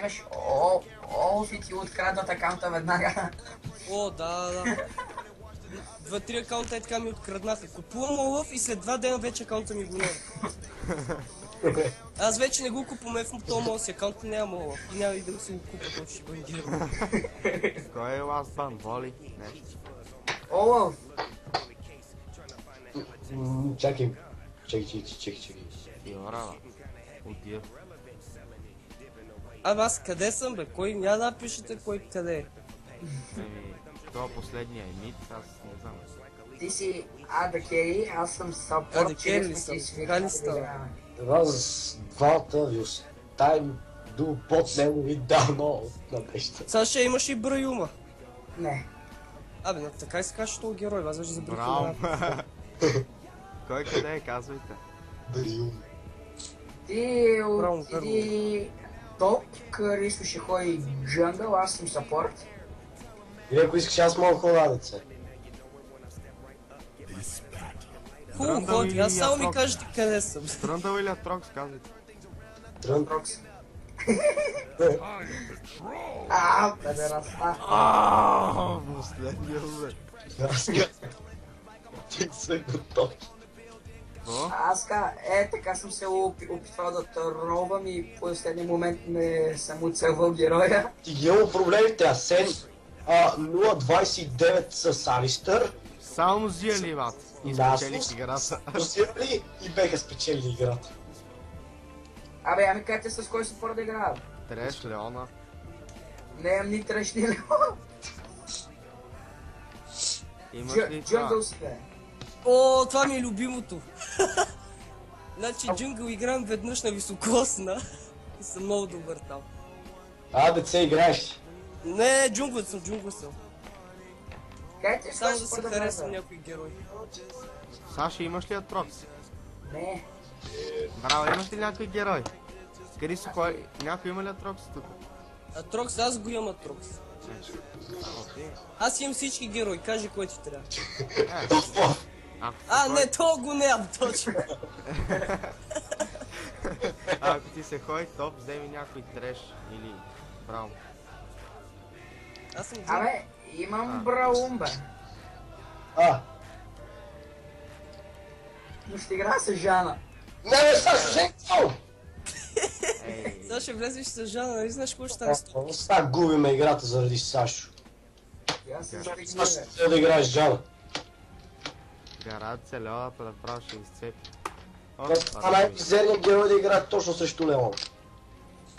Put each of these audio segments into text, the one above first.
вземеш Олф и ти откраднат акаунта веднага. О, да. 2-3 акаунта така ми откраднаха. Купувам Олаф и след 2 дена вече акаунта ми го няма. Аз вече не го купувам в този си акаунт, няма Олаф. И няма и да си го купа, то ще бъде герой. Кой е Last Ban? Воли? Нещо. Олаф! Чакай. Фиора, отия. Аз къде съм бе? Кой няма да пишете кой къде е? Това последния е мид, аз не знам. Ти си Ада Кери, аз съм саппорт. Ада Кери ли съм? Хали става? Раз, двата, ви оставим до под него и дано на неща. Саша, имаш и Браюма. Не. Абе, така и се каже този герой, аз вече забрах. Браво! Кой къде е, казвайте? Бриум. Ти Браво, отиди топ, Крисо ще ходи джангъл, аз съм саппорт. И ако искаш, аз мога хода, деца. Хубаво ходи, аз само ми кажете къде съм. Тръндъл или Атрокс, казвайте. Трокс. Педераста. Последния бе. Аз ти са готови. Какво? Аз така съм се опитвал да тровам и в последния момент не съм оцелвал героя. Ти ги имал проблемите, Асен. 0.29 с Алистър. Само взели, бат. И спечелих играта. Взели и беха спечели играта. Абе, ами кажете с кой се да играят? Треш, Леона. Не имам ни тръщ ни лео. Имаш ли това? Джунгъл си бе. О, това ми е любимото. Значи джунгъл играм веднъж на високосна и съм много добър там. Деца, играеш. Не, джунгъл съм. Кажете с Само кой да се се да харесвам играят? някой герой. Саша, имаш ли Атрокс? Не. Браво, имаш ли някой герой? Крисо, някой има ли Атрокс тук? Атрокс, аз го имам Атрокс. Аз имам всички герои, кажи кой ти трябва. Не, то го нямам точно. Ако ти се ходи топ, вземи някой треш или браво. Аз съм Абе, имам Браум бе. Но ще игра с Жана. Не, Сашо, Женко! Сега ще влезеш с Жана, нали знаеш какво ще стане с това? Сега губиме играта заради Сашо. Аз съм Сашо ще да играеш Жана. Гарат се Леоната направо ще изцепи. Това най-мизерният герой да играе точно срещу Леон.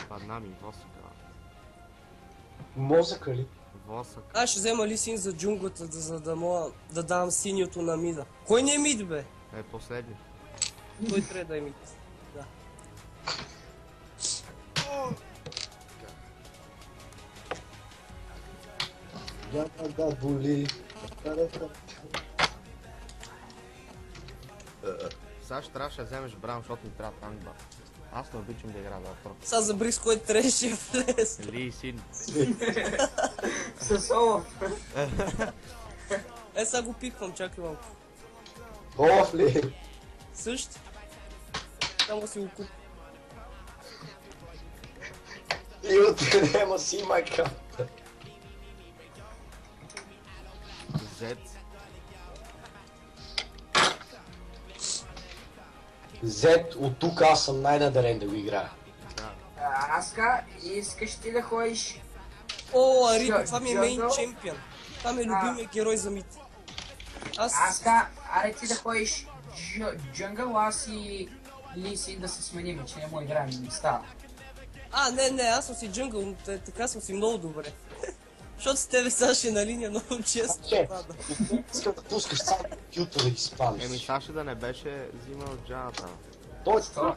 Падна ми восъка. Мозъка ли? Восък. Аз ще взема Лисин за джунглата, за да мога да давам синьото на мида. Кой не е мид бе? Е последни. Той трябва да е мид. Да. Няма да боли. Сега ще трябваше да вземеш Браун, защото ми трябва танк, бат. Аз не обичам да игра да Атрокс. Сега забри с кой трябваше влез. Ли син. С Олаф. Сега го пиквам, чакай малко. Олаф ли? Също. Само си го куп. И утре няма си има карта. Зет. Зет, от тук аз съм най-надарен да го играя. Аска, искаш ти да ходиш? О, Арико, това ми е мейн чемпион. Това ми е любимия герой за мид. Аска, аре ти да ходиш джунгъл, аз и Лисин да се сменим, че не му играем, не става. Не, аз съм си джунгъл, така съм си много добре. Защото с тебе Саши на линия много често пада. Искам да пускаш сам компютър да ги спамиш. Саша да не беше взимал Джаната. Точно.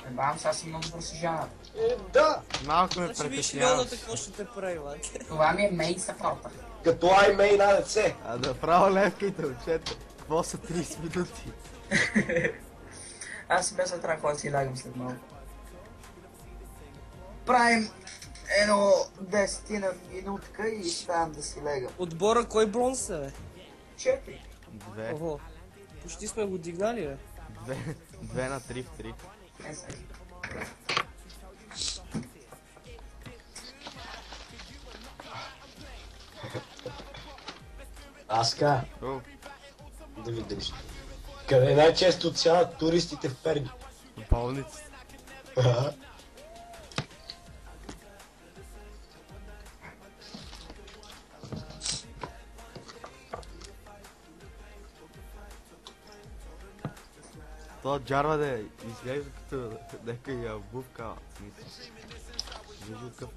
Бам, сега съм много добър с Жана. Да. Малко ме Ще виж притесняваш. Леоната какво ще те прави, лаке. Това ми е мейн саппорта. Като iMain ADC. Направо левките, учете. Какво са 30 минути? Аз си без да трябва да си лягам след малко. Правим едно 10 минутка и ставам да си легам. Отбора кой бронз е, бе? 4. 2. Ого. Почти сме го дигнали, бе. 2 на 3 в 3. Е, сега. Аска, О, да видиш. Къде най-често отсядат туристите в Перник? болницата. То джарва да изглежда като нека я обувка.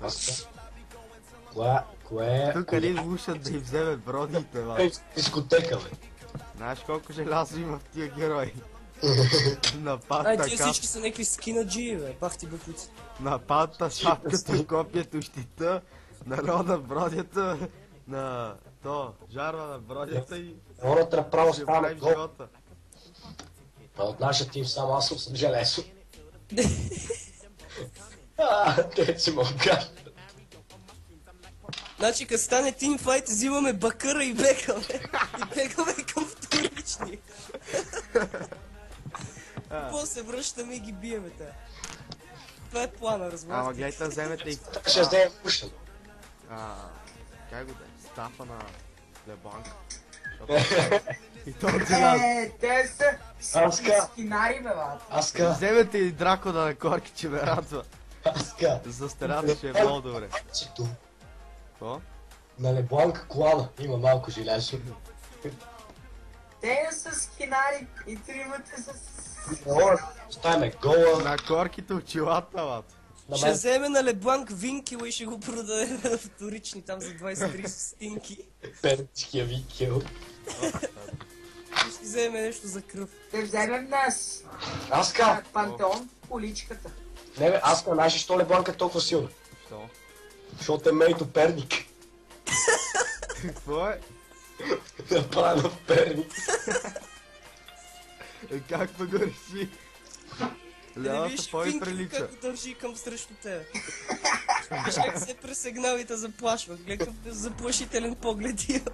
Аска. Кое Тук ли слушат да им вземе бродите, е ма? дискотека, бе? Знаеш колко желязо има в тия герои? Напад Ай, тия така, всички са някакви скинаджи, бе. Бах ти бакуци. нападта шапката, копието, щита, народа, бродята, на то, жарва на бродята и Хората направо ще стана правим гол. живота. А от нашия тим само аз съм железо. Те си мога. Значи, като стане тимфайт, взимаме бакъра и бегаме. И бегаме към вторични. После връщаме и ги биеме те. Това е плана, Ама разбрахте. гледайте, вземете и... Ще вземем пушен. Как го да е? Стафа на Лебланк. И то от желязо. Те са Аска. скинари, бе, бат. Аска, Вземете и дракона на Корки, че ме радва. Аска. За стената ще е много добре. Чето. Какво? На Лебланк колана има малко желязо. Те са скинари и тримата са... Оставяме гола. На Корките очилата, лад. На Ще мен вземе на Лебланк винкила и ще го продаде на вторични там за 23 стинки. перчикия викел. И ще вземе нещо за кръв. Ще вземем нас. Аска! Пантеон, количката. Не бе, Аска, знаеш ли, що Лебланк е толкова силна? Що? Защото е мейто Перник. Какво е? Направена в Перник. Как ме го реши? Да не Лявата виж по-и Финки прилича. как държи към срещу тебе. Виж как се пресегнал и те заплашва. Гледай какъв заплашителен поглед има.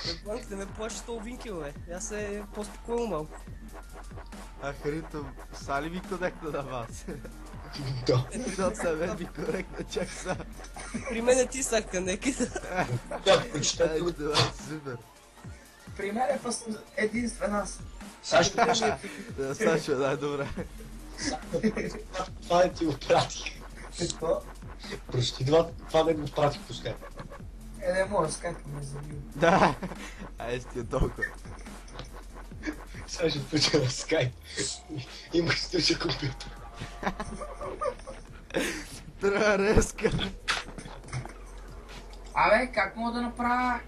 Лебланк, да ме плаши с този винкил, бе. Аз се по-спокойно малко. Ахрито, са ли ми конекта на вас? Да. Защото са мен ми конекта чак са. При мен ти сака, нека да... Да, прочетете го. Това е супер. При мен е единствен аз. Сега ще кажа. Да, Сашо, най-добре. Това не ти го пратих. Какво? Прочети това не го пратих по скайп. Не мога, скайпа ме забил. Да. Ай, сте толкова. Сега ще включа на скайп. Имах стуча компютър. Трябва резка. Абе, как мога да направя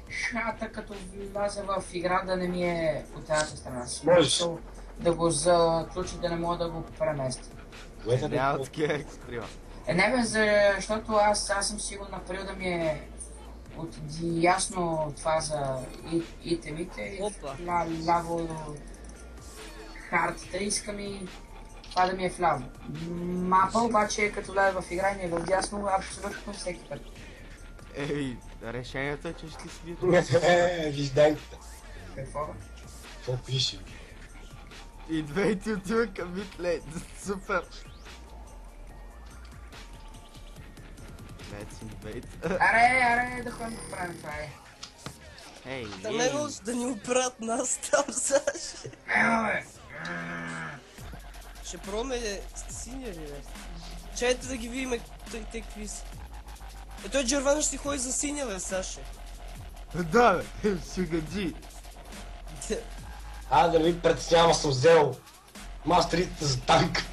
шата, като вляза в игра, да не ми е от тази страна? Можеш. Да го заключи, да не мога да го преместя. Което да Няма такива екстрима. Не бе, защото аз съм сигурен направил да ми е от ясно това за итемите и Опа. ляво картата, искам и това да ми е вляво. Мапа обаче като влезе в игра и ми е в дясно абсолютно всеки път. Ей, решението е, че ще си Вижданката. Какво? Какво пише? И двете отива към Митлей. Супер. Let's invade. Аре, да ходим да правим това, Ей, Да не го да ни оправят нас там, Саши. бе! Ще пробваме синия ли, бе? Чайте да ги видим те какви са. Е, той Джервана ще си ходи за синя, бе, Саши. Да, бе, шугаджи. Да не ви притеснява, съм взел мастерите за танк.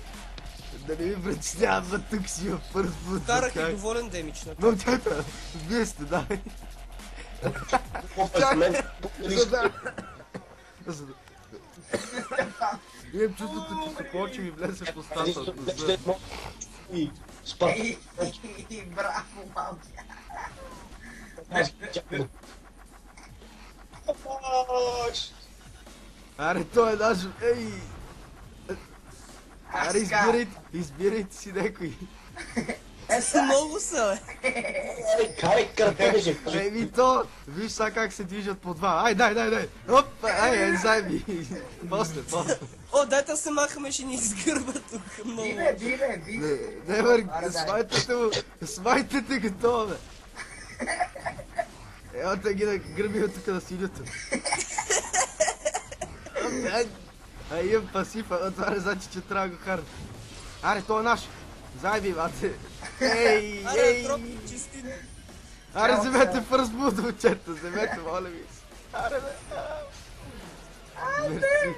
Да не ми притеснява, бе, тук си в първ път. Карах и доволен демидж на Но чата, вие сте, да. Какво през мен? За да... Имам чувството, че се почва и влезе в устата от гласа. И спа. Браво, малки! Аре, той е даже... Ей! Аре, избирайте си някой. Много са, бе. Карай кърпежи. Еми то, виж сега как се движат по два. Ай, дай. Оп, ай, зайби. После. О, дайте се махаме, ще ни изгърба тук. Много. Би. Не, бе, Аре, смайтете го това, бе. Ева те ги да гърбим тук на синьото. Ай, имам пасив, а това не значи, че трябва да го харам. Аре, той е наш. Зайби, бате. Ей! Аре, дропни чистини. Аре, вземете фърст буд, момчета, вземете, моля ви. Аре, бе. Мерси.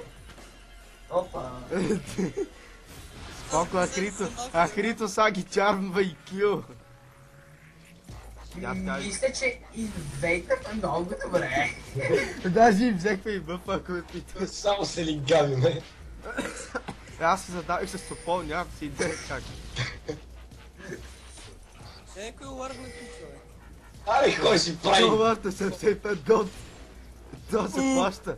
Опа. Споко, Ахрито са ги чармва и кил. Мисля, че инвейтът е много добре. Даже им взехме и бъпа, ако ме питаш. Само се лингавиме. Аз се задавих с Сопол, нямам си идея как. Някой ларгна тук, бе. Аре, кой си прави? Доларта 75 год. Това се плаща.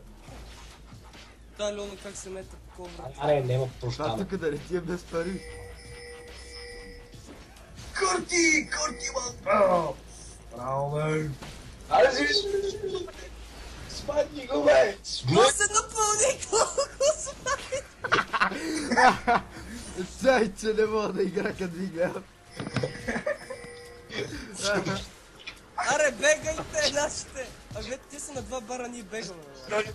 Да, Леона, как се мета по ковра. Аре, няма Това прощава. тук да не ти е без пари. Курти, ман. Браво, бе. Аре, сматни го, бе! Ма се напълни, колко смай! Чай, че не мога да игра, като ви гледам. Аре, бегайте, нашите! Абе, те са на два бара, ние бегаме,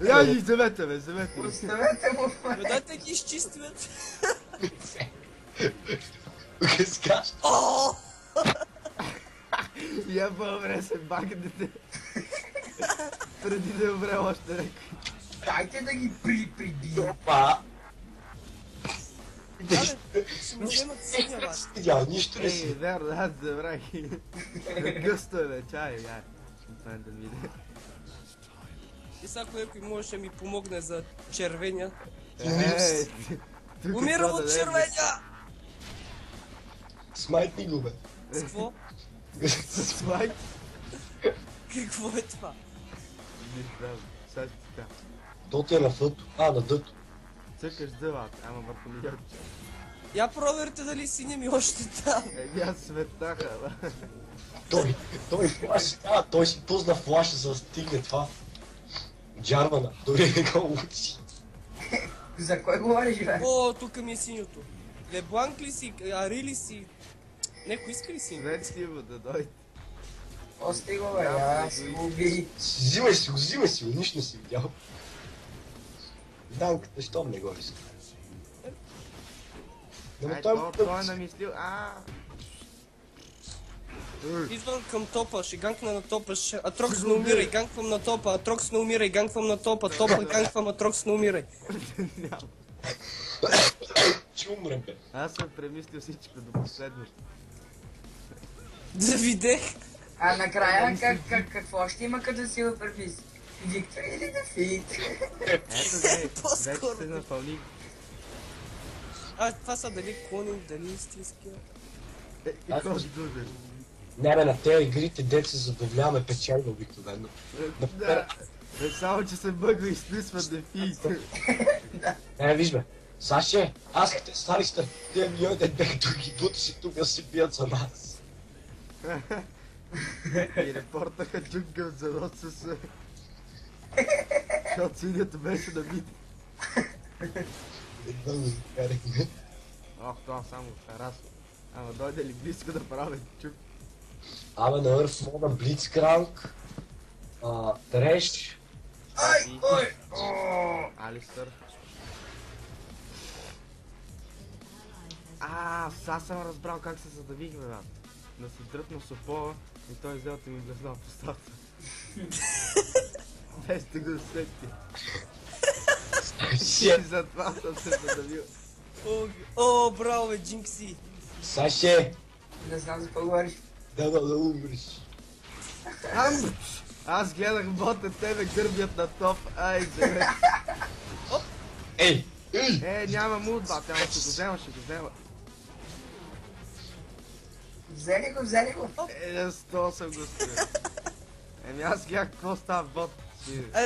бе. Я ги вземете, бе, вземете. Оставете му. Бе, дайте ги изчистват. Скаш. О! Я по-добре се багнете. Преди да умре още някой. Дайте да ги прибия. Опа! Абе, ще ми вземат синя, бе. Видял, нищо не Ей, си. верно, аз забрах. Гъсто е, бе, чай, я. Това да видя. И сега, ако някой може да ми помогне за червения. Ей, тук Умирам това от да не е червения! Смайтни го, бе. С какво? Слайд. Какво е това? Не знам, сега ще така. То ти е на фъто. На дъто. Цъкаш дъва, ама върху милион. Я проверите дали синя ми още там. Еми аз светаха, бе. Той флаш, той си пусна флаша, за да стигне това. Джарвана, дори не го учи. За кой говориш, бе? О, тук ми е синьото. Лебланк ли си, Ари ли си? Некой иска ли си? Свет му да дойде. Ости го, бе, аз го уби. Взимай си го, нищо не си видял. Данката, щом не го иска. Но Ай, той той е намислил, Идвам към топа, ще ганкна на топа, Атрокс не умирай, ганквам на топа, Атрокс не умирай, ганквам на топа, ганквам, Атрокс не умирай. Няма. Че умрем, бе. Аз съм премислил всичко до последно. Да видех. А накрая какво ще има като сила препис? Виктори или дефит? Ето, вече По-скоро. се напълни. Това са дали клони, дали истинския. Какво ще дудеш? Не, бе, на тези игрите дет се забавляваме печалба обикновено. Да. Само, че се бъгва и списва дефиите. Не, виж, бе. Саше, аз като те стари сте, те милиони дет беха тук и бутси тук да се бият за нас. И репортаха джунгъл за нос с... Защото синьото беше на бит. Едва го закарахме. Ох, това само харасва. Ама дойде ли близко да правя чук? Абе, на Earth мода Blitzcrank, Треш, Ай, ой! Алистър. Сега съм разбрал как се задавихме, брат. Да си дръпна Сопова и той взел да ми блесна в устата. Без да го сети. И затова съм се задавил. О, браво, бе, Джинкси. Саше, Не знам за какво говориш. да умреш. Аз гледах бота, тебе гърбят на топ. Ай, зеле. Ей! Няма муд, бат, ама ще го взема. Взели го. 100 съм го спря. Еми аз гледах какво става в бот.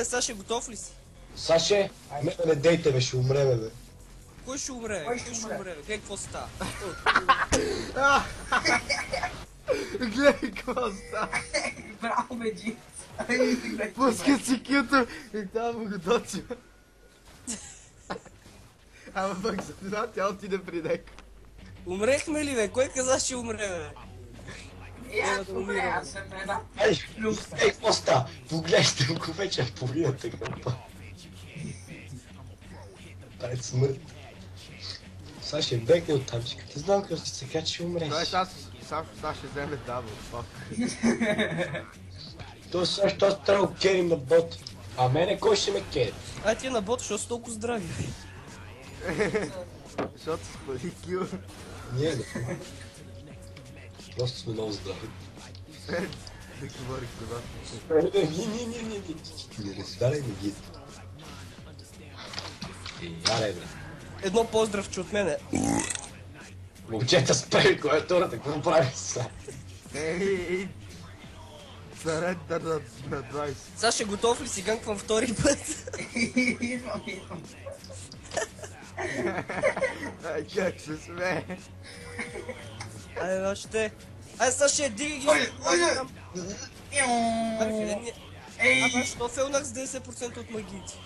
Саша, готов ли си? Саше, не дейте, бе, ще умреме, бе. Кой ще умре? Кой Кой ще ще умре? умре? Гледай какво става. Гледай какво става. Браво, бе, Джинс. Пуска си кюто и там му го дочива. Ама пък за това тя отиде при него. Умрехме ли, бе? Кой каза, ще умре, бе? Аз умре, аз съм една. Ей, какво ста? Поглежте го вече, погледнете какво. Дай смърт. Сега ще бегне оттам, че като знам какво ще се качи, ще умреш. Той сега ще вземе дабл, фак. То също трябва да керим на бот. А мене кой ще ме кери? А ти на бот, защото са толкова здрави. Защото спали кил. Ние не. Просто сме много здрави. Да говорих с вас. Не раздадай ми ги. Аре, бе. Едно поздравче от мене. Момчета, спрей клавиатурата, какво прави сега? Ей, Сарендър на 20. Саша, готов ли си? Ганквам втори път. Идвам. Ай, как се смее. Айде, още. Айде, Саша, дигай ги. Ей! Що фелнах с 10% от магиите?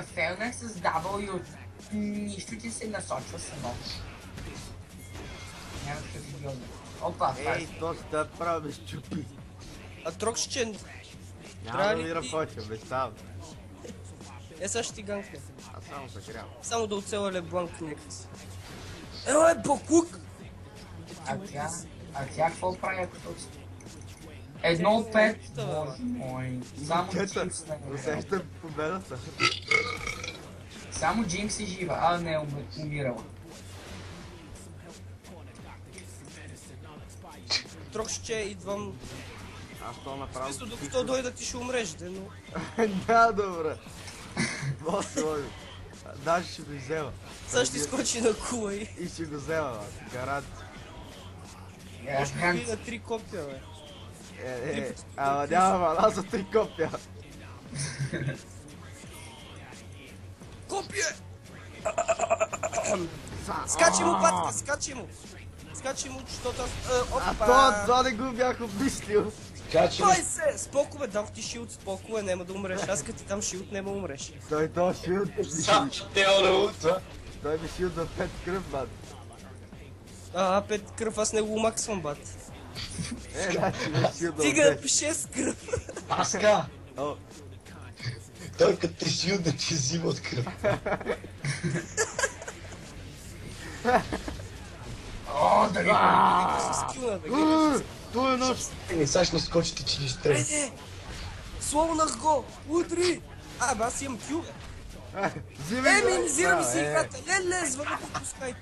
Фелнах с W. Нищо ти се насочва само. Няма да ви гълна. Опа, това Ей, то ще прави без чупи. А Троксче... Няма Трябва да ли ми ти- работя, бе, сам. сега ще ти ганкне. Аз само загрявам. Само да оцеля Лебланк някак си. Еле, Бакук! А тя какво прави като... 1-5. Боже мой. Само Кета, Джинкс не е. усещам победата. Само Джинкс е жива. А, не, умирала. Троксче, идвам. Аз то направо... Мисля, докато дойда ти ще умреш, де, но... Да, добре. После, даже ще го взема. Сега ще изкочи на кула и И ще го взема, бе. Гарант. ще би на 3 копия, бе. Ама няма мана за 3 копия. Копие! Скачи му, патка, скачи му! Скачи му, защото аз... А Опа! то не го бях обмислил. Качи Той се! Спокове, дам ти шилд, спокове, няма да умреш. Аз като ти дам шилд, няма умреш. Той то шилд. Сам ще те онаутва. Той ми шилд за 5 кръв, бат. Пет кръв, аз не го умаксвам, бат. Значи ми шилд за Стига 6 кръв. Паска! О, Той като те шил да ти взима от кръв. О, дали Скилна, бе, гледай. той е наш. Не, сега ще наскочите, че ни стрес. Айде! Сломнах го! Удри! Бе, аз имам кю, бе. Минизира ми се играта! Леле, звънят по скайп.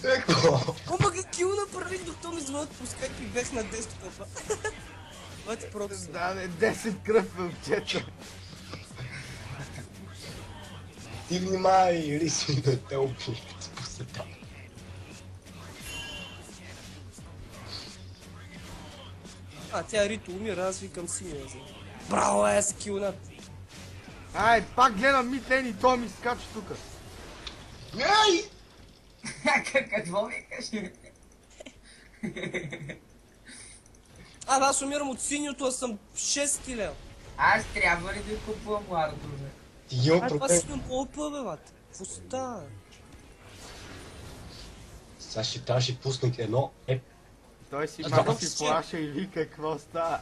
Какво? Ома ги кил направих, докато ми звънят по скайп и бех на 10 пъпа. Това ти просто. Да, бе, 10 кръв, момчета. Ти внимай, Риси, да те убие, като посета. Тя Рито умира, аз викам синия. Браво, скилнат. Ай, пак гледам митлен и той ми скача тука. Ай! Какво викаш? Аз умирам от синьото, аз съм 6 лева. Аз трябва ли да купувам лардове? Ти имам Това проблем. си по ОП, бе, бат. Какво става? Сега ще трябва ще пусна едно Той си А мага това си ще- плаша и вика какво става.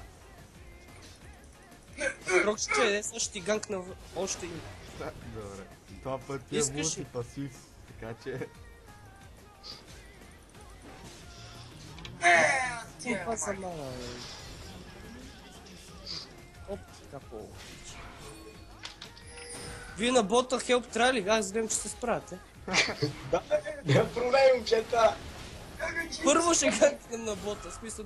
Рокче, сега ще ти ганкна още им. Добре. Това път е Искаш ли? мултипасив, така че... Това са мала, бе. Оп, така по. Вие на бота хелп трябва ли? Аз гледам, че се справяте. Да, няма проблем, момчета. Първо ще ганкнем на бота, в смисъл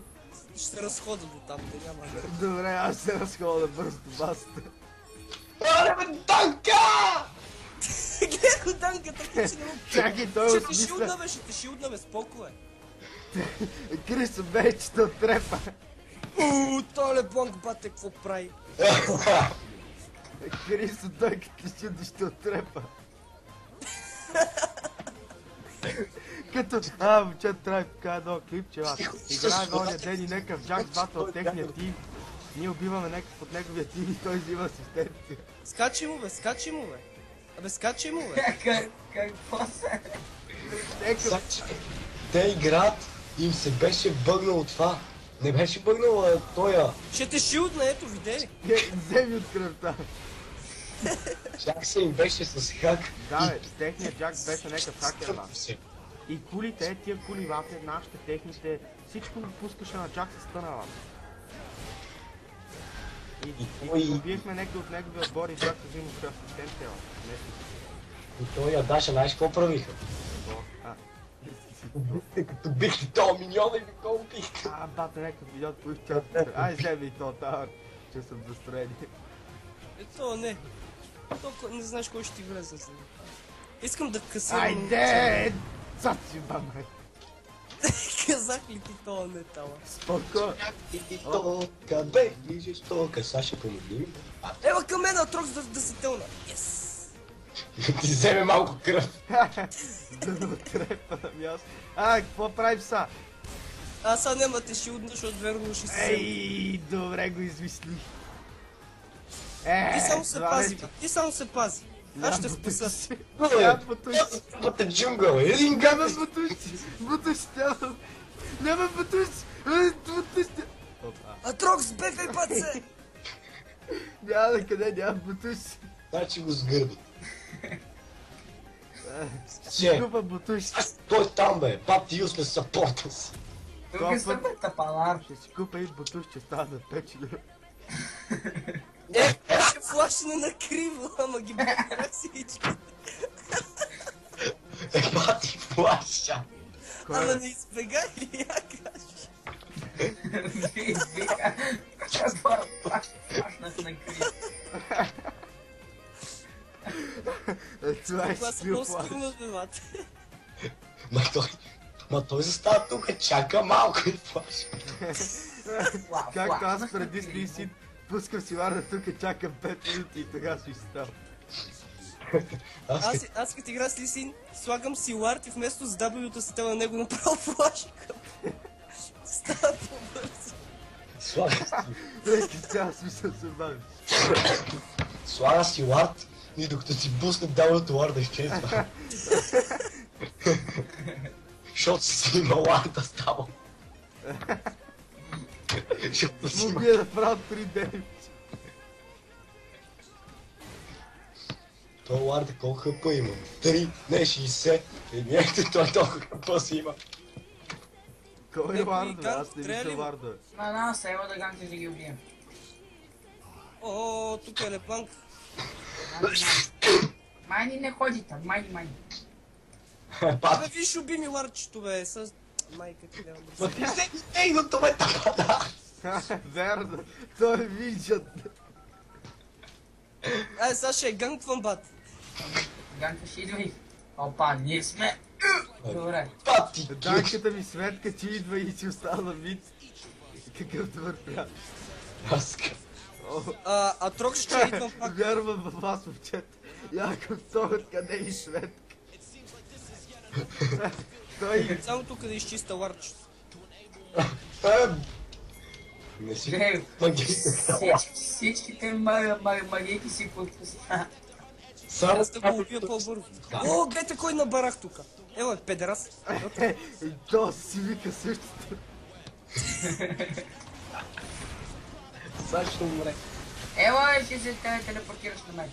ще се разхода до там, да няма. Добре, аз се разходя бързо до баста. Аре, бе, Данка! Гледай го данката, че не му... Чакай, той Ще те осмисля. шилдна, бе, ще те шилдна, бе, спокове. Крисо бейчето отрепа. Толе бланк бате, какво прави? Крисо, той като ти чуди ще отрепа. Като... момчета, трябва да покажа едно клипче, играем оня ден и някакъв Джак Батъл от техния тим. Ние убиваме някакъв от неговия тим и той взима асистенция. Скачи му, бе, скачи му, бе. Абе, скачи му, бе. Какво се? Някакъв... Те играят, им се беше бъгнало това. Не беше бъгнало тоя. Ще те шилдна, ето, видели. Вземи от кръвта. Чак се им беше с хак. Да, бе, техният Джак беше някакъв хакер, бе. И кулите, тия кули вафе, нашите, техните, всичко го пускаше на Джак с стъна, бе. И убиехме някой от неговия отбор и Джак се взима от асистенция, бе. И той я Даша, знаеш какво правиха? Като бихте този миньона и ви го убихте. Бата, някакъв видео по чат. Ай, вземи и то тавър, че съм настроени. Ето, не. Толкова не знаеш кой ще ти влезе за него. Искам да късирам... Айде! Цаци, бама! Казах ли ти това не тала? Споко! И то, къде влизаш тока? Саша, помогни ми. Ела към мен, Атрокс да се тълна. Yes! Ти вземе малко кръв. Да ме отрепа на място. Какво правим са? Аз сега няма те шилдна, защото верно ще се... Ей, добре го измислих. Ти само се пази, бе. Ти само се пази. Аз ще спаса. Няма бутуши. Пътя джунгъл, един Няма габес. бутуши. Бутуши няма. Няма бутуши. Бутуши. Атрокс, бегай, баце! Няма да къде, няма бутуши. Значи го сгърби. Че, Купа бутуши. той там бе, пат юслес сапорта си. Тук е съм тапалар. Ще си купа и бутуш, че става на 5 лева. Ще флашна на криво, ама ги бяха всички. Пати флаша. Ама не избегай ли, я кажеш? Вика. Плашнах на крив. Това е Това са скил много план. скилно, бе, мате. Ма той застава тук, чака малко и флаша. Както аз преди си пускам си варда тук, чакам 5 минути и тогава си става. Аз като игра с Лисин, слагам си лард и вместо с W-то се тела на него направо флашка. Става по-бързо. Леки цял смисъл се бавиш. Слага си лард и докато си пусне дабълто ларда изчезва. Защото си има ларда става. Защото си има... Мога да правя 3 демидж. Той ларда колко хъпа има? 3, не 60. Ето той толкова хъпа си има. Кой е Някой варда? ганг Аз не трябва ли виждам му? варда. На, сега да ганкнеш да ги убием. О, тук е Лепланк. Майни не ходи там, майни. Абе, виж, уби ми ларчето, бе, с... Майка ти няма да Ма ти се нейното бе тапада! Верно, той виждат. Ай, сега ще ганквам, бат. Ганкаш идвай. Опа, ние сме. Добре. Пати кюч! Данката ми Светка, че идва и си остана вид. Какъв добър приятел. Аска. Атрокс ще идвам пак. Вярвам във вас, момчета. Яко това къде и Светка. Той... Само тук да изчиста ларчето. Не си Гледай, маги. всичките магийки си подпусна. Само Аз да го убия по-бързо. О, гледайте кой набарах тук. Ела, педерас. И то си вика същото. Сега ще умре. Ела, ще се телепортираш на мен.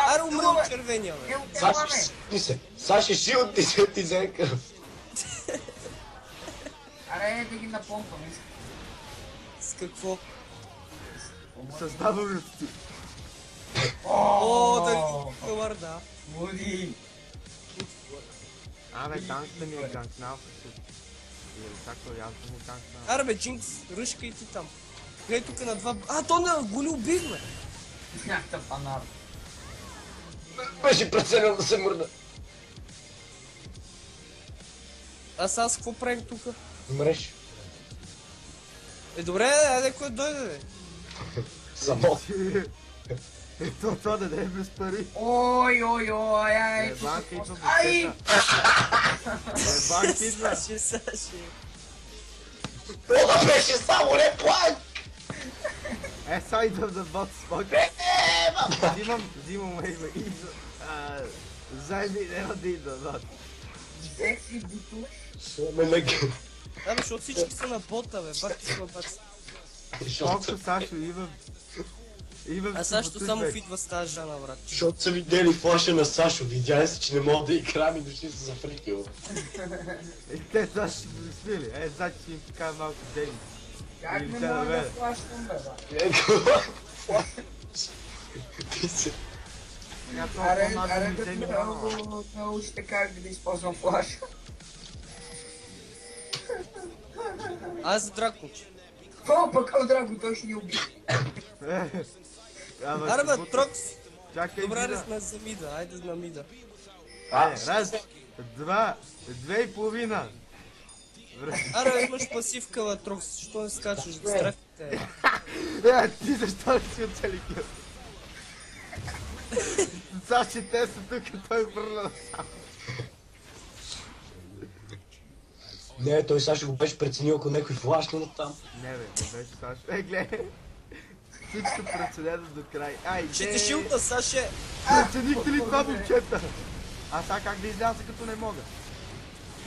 Аре, умре от червения, бе. Ела, Саши, Саши, шил ти се ти взе кръв. Аре, да ги напомпам. С какво? Създаваме ти. О, да ви ларда. Луди. Абе, ганката ми е ганкнал също. Или както аз съм му ганкнал. Аре, бе, Джинкс, ръшка и ти там. Гледай тук на два... то не го ли убихме? Някакъв панар. Беше преценил да се мърда. Аз какво правих тук? Умреш. Добре, айде, кой дойде, бе? Само. Ето това да не е без пари. Ой, ой, ой, ай. Лебанка идва Ай! момчета. Лебанка идва. Саши. Това беше само не план! Е, сега идвам да бот смок. Взимам мейва и заедно няма да идва, бот. Взех си бутуш. Ме лег. Да, бе, защото всички са на бота, бе. Бах ти слабаци. Колко Сашо имам. А Сашто само фитва с тази Жана, брат. Защото са видели флаша на Сашо, видяли се, че не мога да играм и дошли са зафрикали. Те сега ще го свили. Е, сега ще им покажа малко дени. Как Или не те да мога да видят. флашвам, бе, бе? Ти се... Сега Аре, толкова аре надо да ми много научите как да използвам флаш. Аз за драконче. О, пък Драго, той ще ни убие. Аре, бе, Трокс. Чакай, Добре, Дида. рез на за мида. Айде на мида. Раз, два, 2,5. Аре, имаш пасивка, бе, Трокс. Защо не скачаш? Страфите. Ти защо не си оцели кил? Сега ще те са тук, той върна сам. Не, той Сашо го беше преценил, ако някой флашна на там. Не бе, не беше Сашо. Е, гледай. Всичко преценено до край. Айде! Ще те шилта, Саше. Преценихте ли това, момчета? А сега как да изляза, като не мога?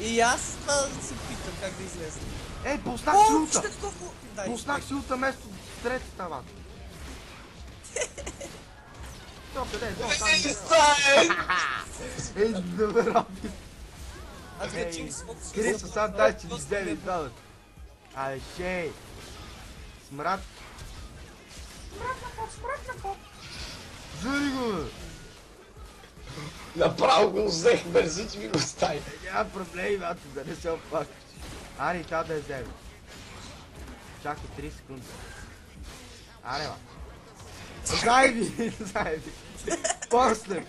И аз това се питам как да излезе. Ей, пуснах О, силта! ще такова. Дай. Пуснах силта вместо третата вата. То къде е? То там е. Ей, добър опит. Аз Ей, га чинг смот. Крисо, сам дай, че ни взели долу. Абе, шей. Смрад. Жури го, бе. Направо го взех, бързо, че ми го остави. Няма проблеми, бате, да не се оплакаш. Ари, трябва да я вземе. Чакай 3 секунди. Аре, ба. Зайди, зайди. После.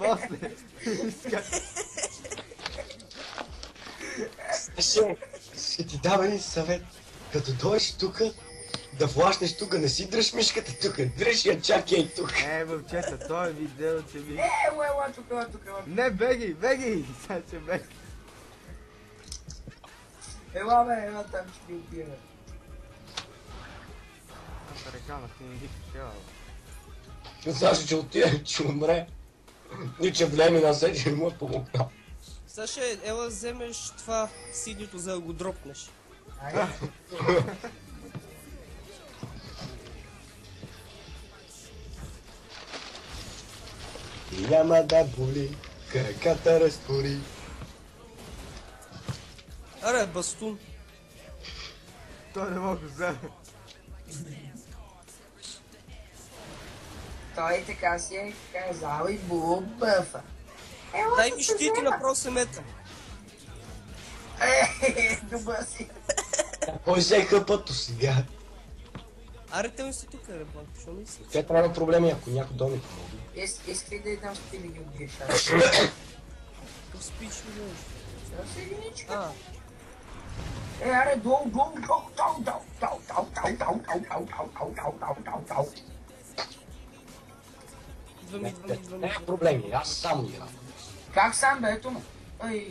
Ще ти дам един съвет. Като дойдеш тука, да флашнеш тука, не си дръж мишката тука, дръж я чакай тук. Е, момчета, това е видео, че ми... Ела, тук, ела. Не, беги! Сега ще беги. Ела, бе, ела там, ще ви убие, бе. Аз рекама, ти ми викаш, ела. Сашо, че отиде, че умре. Ниче влеме на седи, не му е помогнал. Саше, ела вземеш това синьото, за да го дропнеш. Айде. Няма да боли, краката разтвори. Аре, бастун. Той не мога да вземе. Той така си е казал и бъфа. Ела, Дай тук ми щити, взема. направо се мета. Добър си. Кой взе къпато сега? Аре, те ми са тук, ребан. Що ми си? Тя трябва да проблеми, ако някой доми помогне. Искай да идам с ти да ги убиеш, а? Тук спич ли нещо? Сега си единичка. А, Аре, долу. идвам. Няма проблеми, аз само играм. Как сам, бе, ето ме? Ай,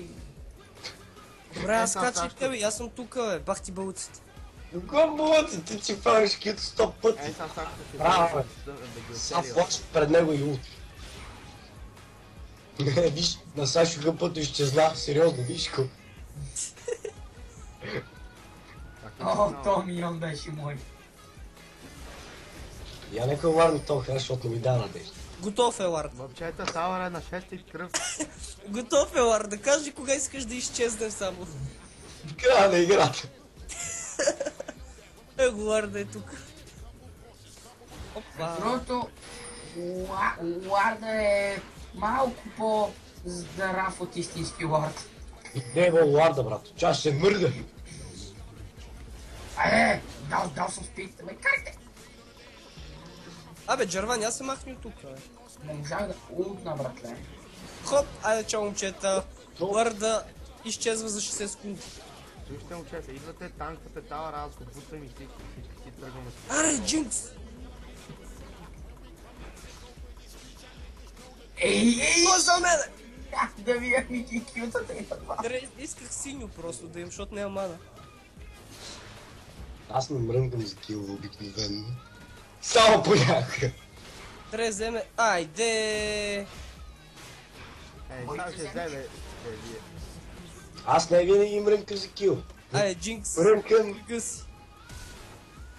Добре, аз Сам, качай Сашко. тебе, аз съм тук, бе. Бах ти бълците. Кога булата, ти си правиш кито 100 пъти. Ей, сега Сашко ще Браво, вземе, да ги Сам оцели. флаш пред него и ут. Не, виж, на Сашо къпато изчезна, сериозно, виж го. о, то милион беше мой. Я нека варни толкова, защото не ми дава надежда. Готов е, Лард. Момчета, тавър е на 6 и кръв. Готов е, Лард. Да кажи кога искаш да изчезнем само. Края на играта. Его, Ларда е тук. Опа. Другото, Ларда е малко по-здрав от истински лорд. Не е ларда, брат, чаш ще мърда. Дал съм спит, бе, карте! Абе, Джарван, аз се махни от тук, бе. Не можах да ултна, братле. Хоп, айде чао, момчета. Ларда изчезва за 60 секунди. Слушайте, момчета, идвате, танквате тавър, аз го бутам и всички тръгваме. Аре, Джинкс! Ей! Кой за мене? Да вие ми ги кютата и това. Исках синьо просто да им, защото няма мана. Аз не мрънгам за кил обикновено. Само понякога. Трябва да вземе... Айде! Сега ще вземе... вие. Аз не винаги мрънкам за кил. Айде, Джинкс. Мрънкам Гъс.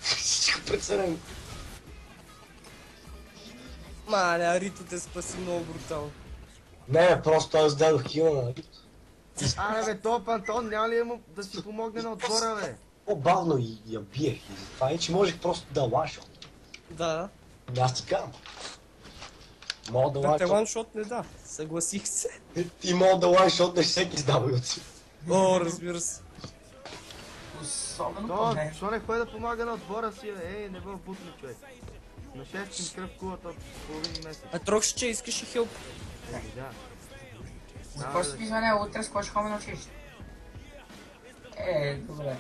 всичко преценено. Маля, Рито те спаси много брутално. Не, просто аз дадох кила на Рито. Аре бе, топ Антон няма ли му да си помогне на отбора бе? По-бавно и я биех. И затова и че можех просто да лаша. Да. Аз ти казвам. Мога да Да те лаша. ланшот не да. Съгласих се. Ти мога да ланшотнеш всеки с W. О, разбира се. Особено То, по мен. защо не ходи да помага на отбора си бе? Не бъл бутни човек. На 6 им кръв кулата половин месец. А Трокс, че искаш и хелп. Да. За какво си звъня утре, с кой ще ходим на училище? Добре.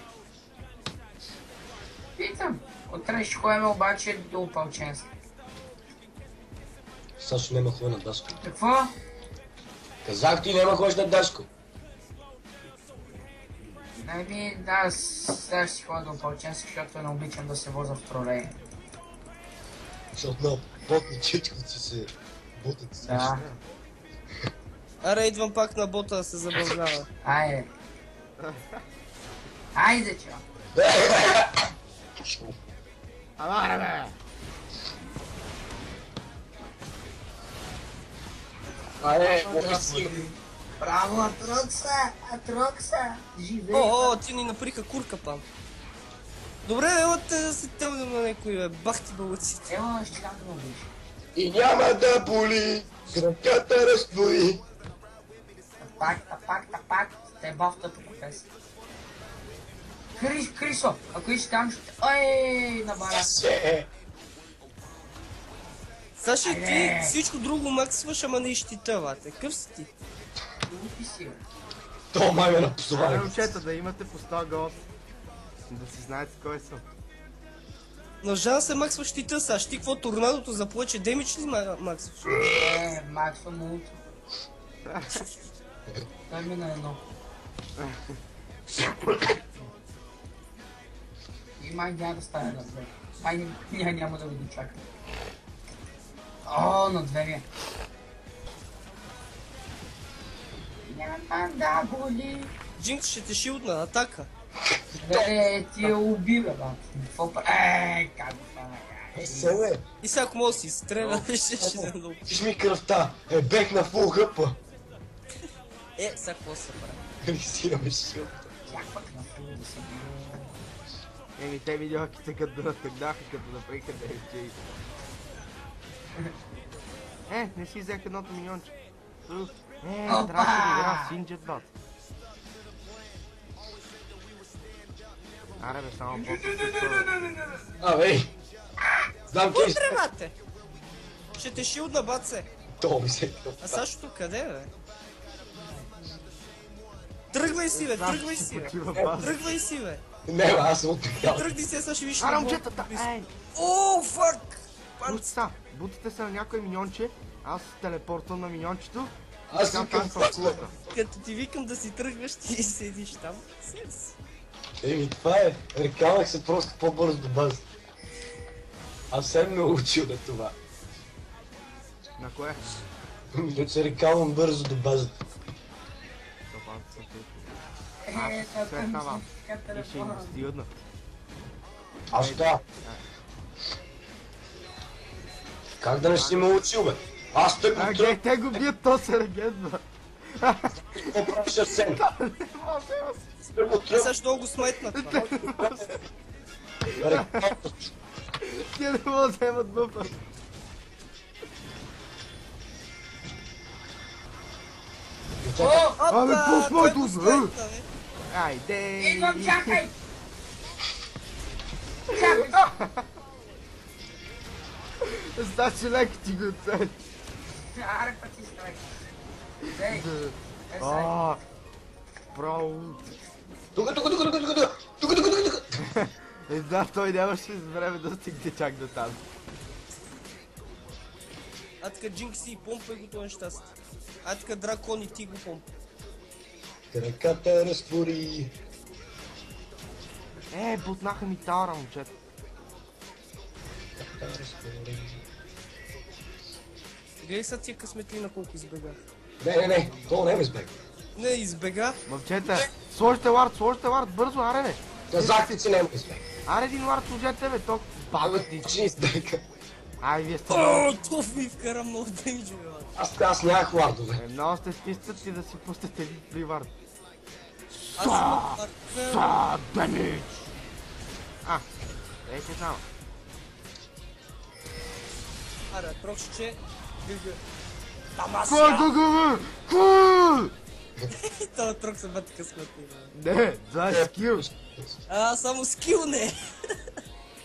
Питам. Утре ще ходим обаче до Опалченска. Сашо няма ходи на Даско. Какво? Казах ти няма ходиш на Даско. Да, сега ще си ходя до Опалченска, защото не обичам да се возя в тролей. Защото на потничечката се бутат. Да. Аре, идвам пак на бота да се забавлява. Айде. Айде, чо. Ама бе! Аре, може си. Браво, Атрокса! Атрокса! Живей! О, ти ни наприха курка, пам. Добре, елате да се тълнем на някой, бе. Бах ти бълъците. Ела, ще дам да ме убиш. И няма да боли. Краката разтвори. Тапак, те бафта по пес. Крисо, ако искаш там ще... Ой, набара. Се. Саши, ти Айде. всичко друго максваш, ама не и щита, вате. Къв си ти? Глупи си, бе. То май ме Аре напсували. момчета, да имате по 100 гол. Да си знаете кой съм. На жан се максва щита, Саш. Ти какво торнадото за повече демидж ли максваш? Максва мулто. Дай ми на едно. И май няма да стане на две. Май няма да го дочакам. О, на две ми е. Няма да боли. Джинкс ще те шилдна, атака. Ти я убива, бат. Какво па... как го стана? Се, бе. И сега ако мога да си изстреля, ще да много. Виж ми кръвта. Бех на фул хъпа. Сега какво се прави? Рисираме шил. Тях пък на фул да се бива. Еми те видеоките като натъгнаха, като направиха да е не си взех едното миньонче. Трябваше да игра с Инджет бат. Аре бе, само Абе. Знам ки Утре, бате! Ще те шилдна, баце. То ми се А кръвта. Сашото къде, бе? Тръгвай си, бе, тръгвай си, бе. Тръгвай си, бе. Не, бе, аз съм отпитал. Тръгни се, сега ще виж Аре на момчетата, О, фак! бутите се на някой миньонче, аз телепортвам на миньончето. Аз Там викам в кулата. Като ти викам да си тръгваш, ти седиш там. Сес. Еми, това е. Рекалах се просто по-бързо до база. Аз съм ме учил на това. На кое? Да се рекалвам бързо до базата. И ще им стилна. А що? Как да не си ме учил, бе? Аз тък му тръг, Те го бият, то се регедва. какво правиш съвсем? Тък му Е, тръг, сега ще много го сметна това. Те не могат да вземат бъфа. О, Абе, пуш той моето го зъб! сметна, бе. Айде! идвам, чакай! Чакай! Значи леки ти го цели. Аре, пък ти стрек. Ей, сега. Ааа! Право! тук. Да, той нямаше време да стигне чак до там. А така Джинкси и помпа и готово нещастие. А така Дракон и ти го помпа. Краката разтвори. Бутнаха ми таура, момчета. Краката разтвори. Гледай сега тия късметли на колко избегах. Не, то не ме избега. Не, избегах. Момчета, сложите вард, бързо, аре бе. Казах ти, че не ме избега. Аре един вард служете бе, то Бага ти, че избега. Ай, вие сте О, то ми вкара много дънджи, бе. Аз нямах вардове. много сте списъци и да си пустите един при вард. Аз имам парка. Дамидж! Ейте само. Аре, Троксче. Гъгъ. Кой бе? Кой? Това Трок се бати късметли, бе. Не, това е скил. Само скил не.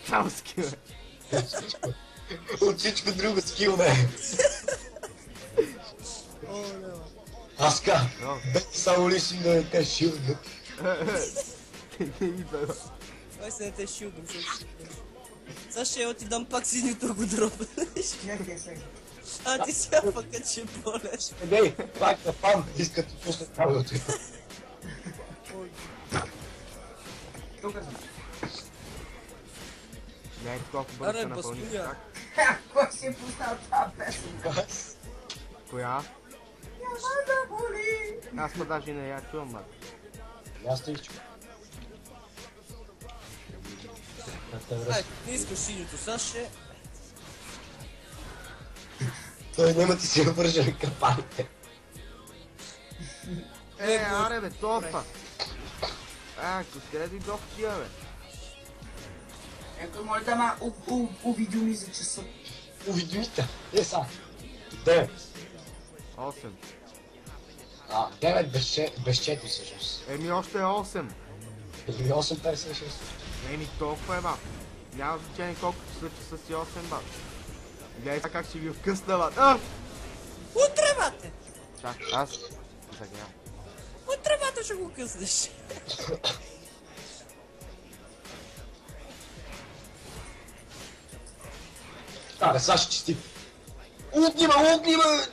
Само скил. От всичко друго скил не. О, не, бе. Аз без само лично да не те шилдна. Не ми бе. Ой, се не те шилдам, сега ще ти дам пак синито го дропнеш. Чакай сега. А ти сега пък ще болеш. Дей, пак на пам, искат да пуснат правилото. Тук съм. Не, толкова бързо Аре, се напълни. бастуня. Кой си е пуснал тази песен? Коя? Няма да боли. Аз ма даже не я чувам, мат. Аз те изчу. Ай, не искаш синито, сега ще... Той няма ти си вържен капаните. Аре бе, топа. Къде дойдох тия бе? Някой моля да ма увидю ми за часа. Увидимите. Са. 9. 8. 9 без 4 всъщност. Еми още 8. Или 8,56. Еми толкова е, бат. Няма значение колко са часа си 8, бат. Гледай сега как ще ги вкъсна, бат. Утре, бате! Чак, аз... Сега. Утре, бате, ще го къснеш. Абе, сега ще чисти. Ултнима!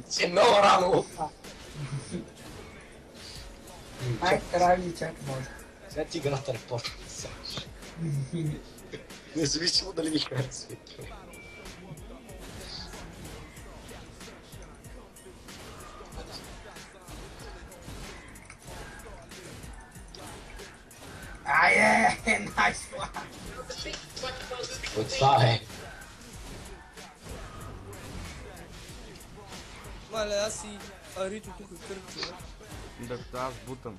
Си много рано. Ай, трябва ли чак може. Сега ти играта репорта. Независимо дали ми харесва. Ай, найс план. От това е. Мале, аз и Арито тук кърпче, бе. Докато аз бутам.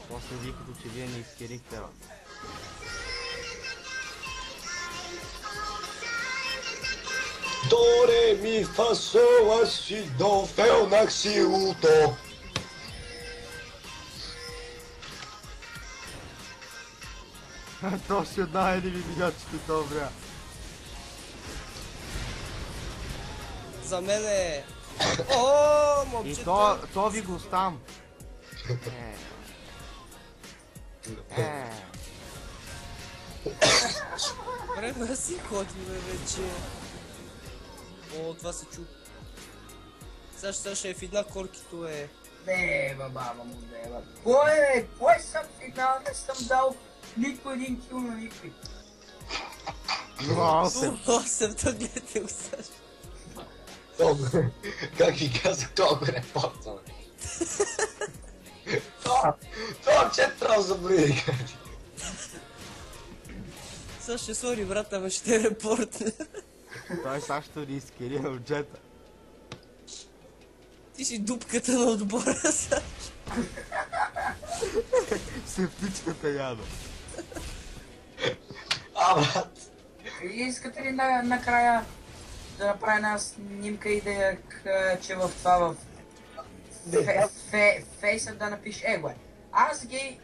После викате, че вие не изхерихте, бат. До, ре, ми, фа, сол, ла, си, до, фел, нак, си, уто. То ще знае да ви видя, че ти то вря. За мен е... О, И момче, то ви го оставам. Време да си ходим, бе, вече. О, това се чу. Сега ще е в една коркито е... Дева, баба му, дева. Кой съм финал? Не съм дал никой един кил на никой. 8. 8, то гледате го, Сашо. Как ви казах, това го репорта. Това че трябва да забрави да кажа. Сега ще сори, брата, ама ще те репортне. Той сега ще ни изкерия в джета. Ти си дупката на отбора, Сашо. Септичката яда. Брат. Искате ли накрая да направя една снимка и да я кача в това в фейса да напише его. Аз ги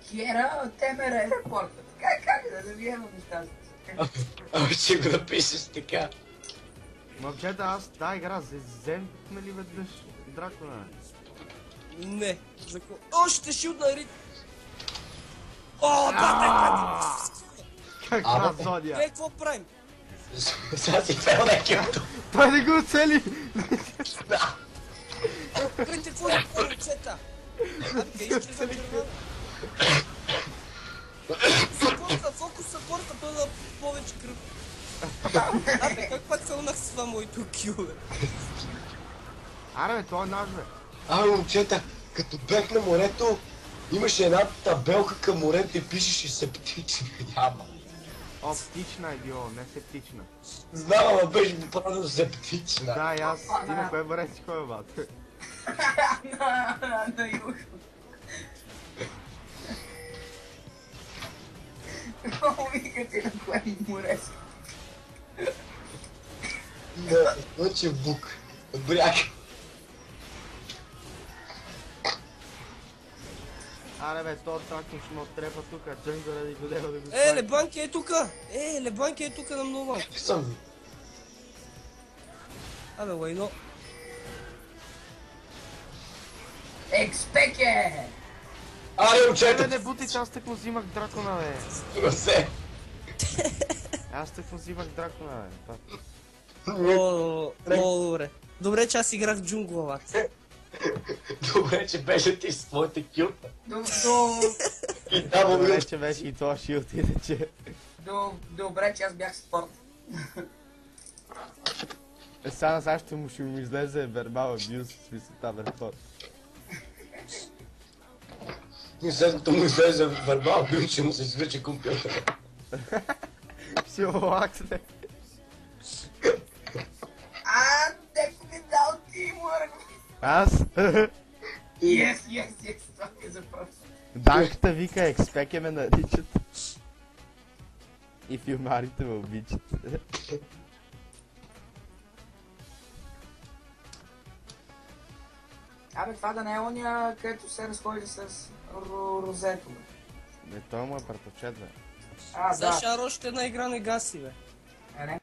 хера, те ме репортват. Как да завиема нещата? Ама ще го напишеш така. Момчета, аз тази игра вземахме ли веднъж дракона? Не. За ко... О, ще шилдна Рит. О, бате! Каква зодия? Гледай какво правим. Сега си фел на килто. Той не го оцели! Гледайте какво е по ръцета! Абе, изчезва червено. Фокус сапорта, той да повече кръв. Абе, как пак фълнах с това моето кил, бе? Аре бе, той е наш бе. Момчета, като бех на морето, имаше една табелка към морето и пишеше септична яма. Оптична е било, не септична. Знам, ама беше правилно септична. Да, и аз ти на кое баре си ходя, бат. На юг. Какво викате на кое море си? На Слънчев бук. От бряг. Аре бе, то трактор ще ме оттрепа тука, джънгъра да го дева да го Лебанки е тука! Лебанки е тука на много. Не съм. Абе, лайно. Експеке! Аре, Абе, момчета! не бутайте, аз тъкмо взимах дракона, бе. Се! Аз тъкмо взимах дракона, бе. О, добре. Добре, че аз играх джунгла, Добре, че беше ти с твоите кюта. И да, Добре, че беше и това шилд, иначе. Добре, че аз бях спорт. Сега ще му излезе вербал абюз, в смисъл там репорт. И след като му излезе вербал, бил, че му се извлича компютъра. Си оваксне. Деко ми дал тимург! Аз? Yes, това е за просто. Данката вика експеке ме наричат. И филмарите ме обичат. Абе, това да не е ония, където се разходи с розето. Не, той му е братовчет, бе. Да. За Шаро ще една игра не гаси, бе. Не,